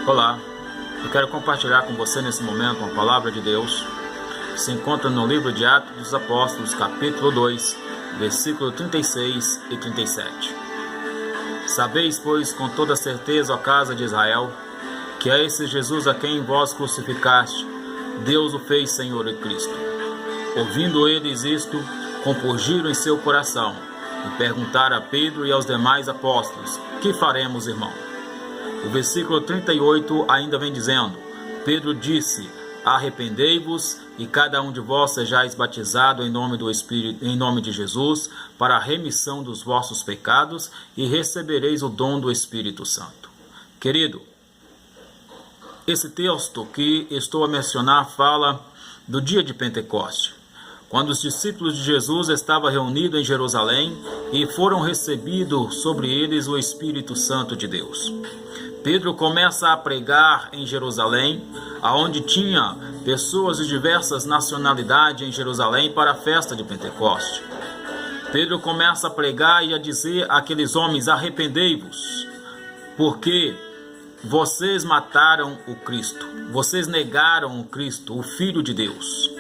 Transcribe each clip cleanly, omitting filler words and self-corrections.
Olá, eu quero compartilhar com você nesse momento uma palavra de Deus que se encontra no livro de Atos dos Apóstolos, capítulo 2, versículo 36 e 37. Sabeis, pois, com toda certeza, ó casa de Israel, que é esse Jesus a quem vós crucificaste, Deus o fez Senhor e Cristo. Ouvindo eles isto, compungiram em seu coração e perguntaram a Pedro e aos demais apóstolos: que faremos, irmão? O versículo 38 ainda vem dizendo: Pedro disse: arrependei-vos e cada um de vós sejais batizado em nome do Espírito, em nome de Jesus, para a remissão dos vossos pecados, e recebereis o dom do Espírito Santo. Querido, esse texto que estou a mencionar fala do dia de Pentecoste, quando os discípulos de Jesus estavam reunidos em Jerusalém e foram recebidos sobre eles o Espírito Santo de Deus. Pedro começa a pregar em Jerusalém, aonde tinha pessoas de diversas nacionalidades em Jerusalém para a festa de Pentecoste. Pedro começa a pregar e a dizer àqueles homens: arrependei-vos, porque vocês mataram o Cristo, vocês negaram o Cristo, o Filho de Deus.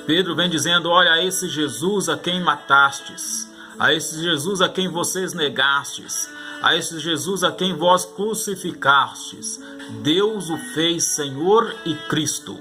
Pedro vem dizendo: olha, a esse Jesus a quem matastes, a esse Jesus a quem vocês negastes, a esse Jesus a quem vós crucificastes, Deus o fez Senhor e Cristo.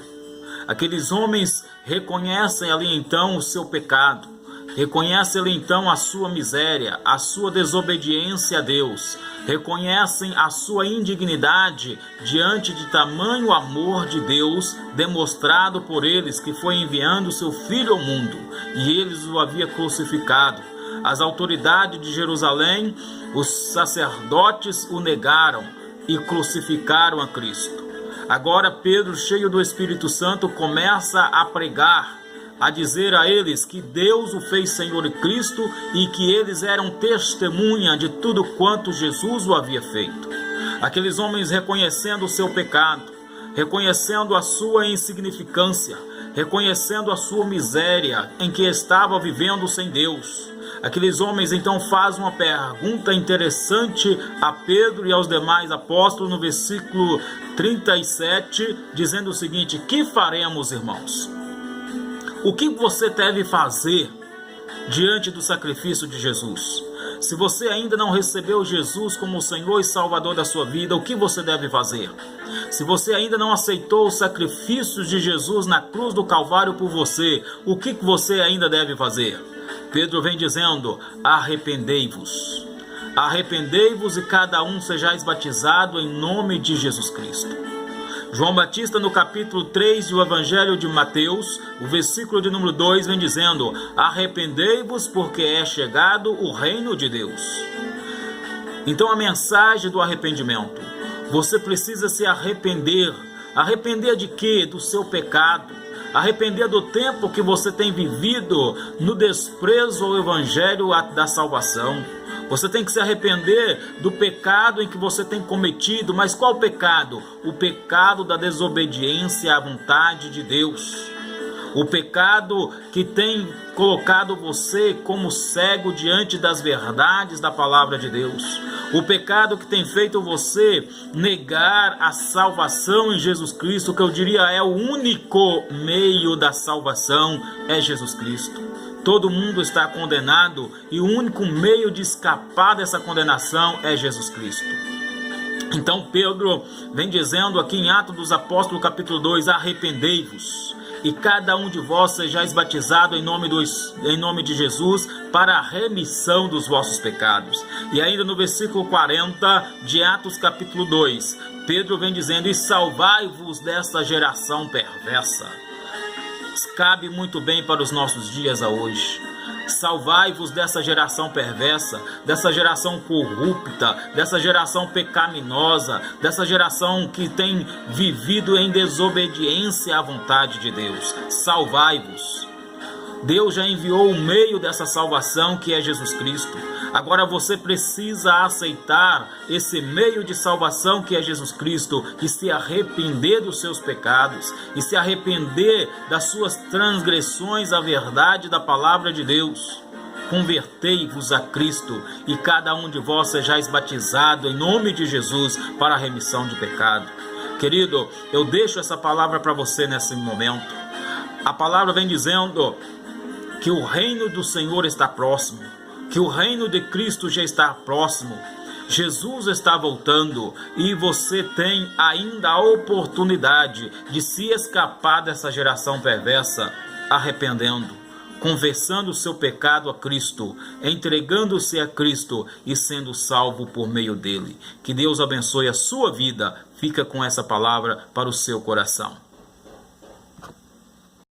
Aqueles homens reconhecem ali então o seu pecado, reconhecem ali então a sua miséria, a sua desobediência a Deus, reconhecem a sua indignidade diante de tamanho amor de Deus demonstrado por eles, que foi enviando o seu Filho ao mundo, e eles o haviam crucificado. As autoridades de Jerusalém, os sacerdotes o negaram e crucificaram a Cristo. Agora Pedro, cheio do Espírito Santo, começa a pregar, a dizer a eles que Deus o fez Senhor e Cristo e que eles eram testemunha de tudo quanto Jesus o havia feito. Aqueles homens reconhecendo o seu pecado, reconhecendo a sua insignificância, reconhecendo a sua miséria em que estava vivendo sem Deus. Aqueles homens então fazem uma pergunta interessante a Pedro e aos demais apóstolos no versículo 37, dizendo o seguinte: que faremos, irmãos? O que você deve fazer diante do sacrifício de Jesus? Se você ainda não recebeu Jesus como o Senhor e Salvador da sua vida, o que você deve fazer? Se você ainda não aceitou os sacrifícios de Jesus na cruz do Calvário por você, o que você ainda deve fazer? Pedro vem dizendo: arrependei-vos. Arrependei-vos e cada um sejais batizado em nome de Jesus Cristo. João Batista, no capítulo 3 do Evangelho de Mateus, o versículo de número 2 vem dizendo: arrependei-vos porque é chegado o reino de Deus. Então a mensagem do arrependimento: você precisa se arrepender. Arrepender de quê? Do seu pecado. Arrepender do tempo que você tem vivido no desprezo ao Evangelho da salvação. Você tem que se arrepender do pecado em que você tem cometido. Mas qual pecado? O pecado da desobediência à vontade de Deus. O pecado que tem colocado você como cego diante das verdades da palavra de Deus. O pecado que tem feito você negar a salvação em Jesus Cristo, que eu diria é o único meio da salvação, é Jesus Cristo. Todo mundo está condenado e o único meio de escapar dessa condenação é Jesus Cristo. Então Pedro vem dizendo aqui em Atos dos Apóstolos capítulo 2, arrependei-vos e cada um de vós sejais batizado em nome de Jesus para a remissão dos vossos pecados. E ainda no versículo 40 de Atos capítulo 2, Pedro vem dizendo: e salvai-vos desta geração perversa. Cabe muito bem para os nossos dias a hoje. Salvai-vos dessa geração perversa, dessa geração corrupta, dessa geração pecaminosa, dessa geração que tem vivido em desobediência à vontade de Deus. Salvai-vos. Deus já enviou o meio dessa salvação, que é Jesus Cristo. Agora você precisa aceitar esse meio de salvação que é Jesus Cristo e se arrepender dos seus pecados e se arrepender das suas transgressões à verdade da palavra de Deus. convertei-vos a Cristo, e cada um de vós sejais batizado em nome de Jesus para a remissão de pecado. Querido, eu deixo essa palavra para você nesse momento. A palavra vem dizendo que o reino do Senhor está próximo, que o reino de Cristo já está próximo. Jesus está voltando e você tem ainda a oportunidade de se escapar dessa geração perversa, arrependendo, confessando o seu pecado a Cristo, entregando-se a Cristo e sendo salvo por meio dele. Que Deus abençoe a sua vida. Fica com essa palavra para o seu coração.